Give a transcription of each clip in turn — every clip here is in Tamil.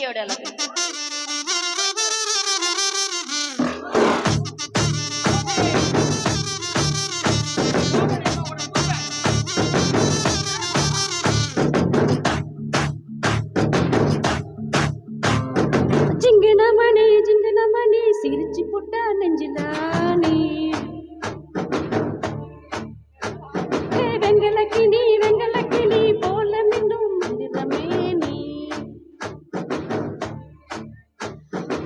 கையோட அளவு. ஜிங்கனமணி சிரிச்சு புட்டா நெஞ்சில நீ வெங்கல கிளி போல மின்னும் மந்திரமே நீ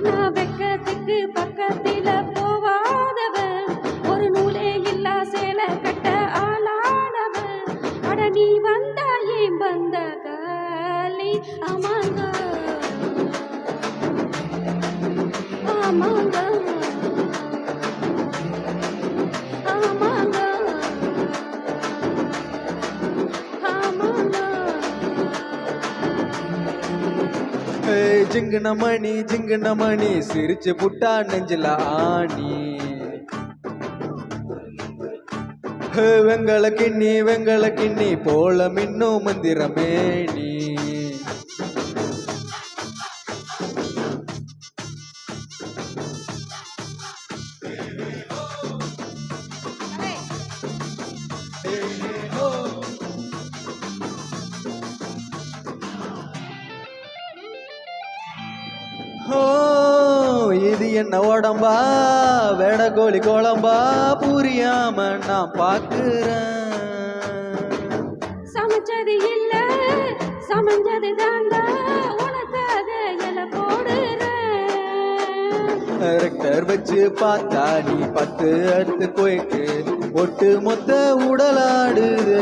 நான் வெக்கத்துக்கு பக்கத்தில போவாதவன் ஒரு நூலே இல்லா சேலை கட்ட ஆளானவன் அட நீ வந்தா ஏன் வந்த காலி அமாங்க ஆமாங்க ஆமாங்க ஜிங்கனமணி சிரிச்சு புட்டா நெஞ்சில ஆணி வெங்கல கிண்ணி போல மின்னும் மந்திரமே நீ இது என்ன உடம்பா வேடகோழி குழம்பா புரியாம நான் பாக்குறேன் சமைச்சது இல்ல சமைஞ்சது தாண்டா உனக்காக இல போடுறேன் ரெக்டர் வச்சு பார்த்தா நீ 10 அடுத்து கோய்க்கு ஒட்டு மொத்த உடலாடுது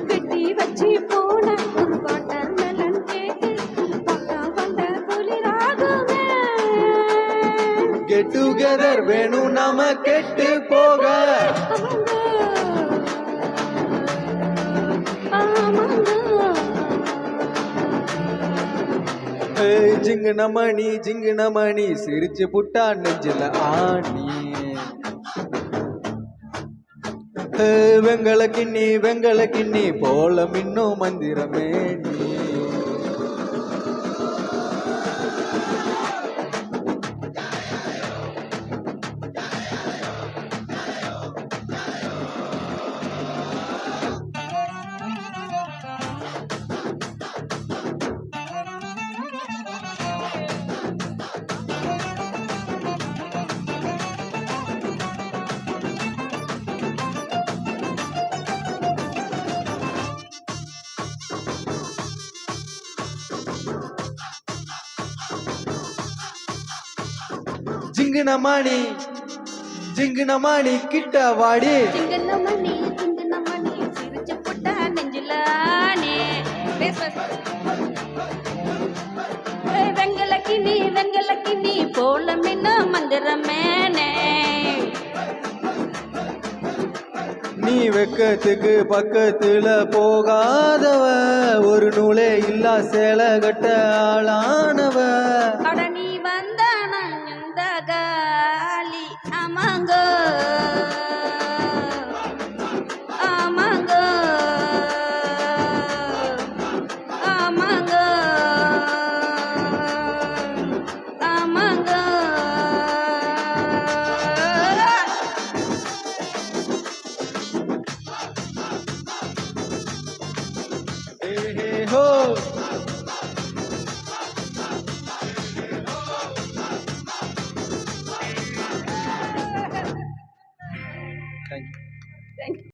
வெட்டி வச்சு போன ஒரு வாட்டர் மெலன் கேக்கு பக்கம் வந்த குளிராகுமே கெட் டுகெதர் வேணும் நாம கெட்டு போக ஜிங்கனமணி சிரிச்சு புட்டா நெஞ்சில ஆணி வெங்கல கிண்ணி போல மின்னும் மந்திரமே நீ ஜிங்கனமணி கிட்ட வாடி ஜிங்கனமணி சிரிச்சு புட்டா நெஞ்சிலானே வெங்கல கிளி போல மின்ன மந்திரமேனே நீ வெக்கத்துக்கு பக்கத்துல போகாதவ ஒரு நூலே இல்லா சேலை கட்ட ஆளானவ அட நீ வந்த இந்த காலி ஆமாங்க ஆமாங்க ஆமாங்க ஆமாங்க ஹோ Thank you.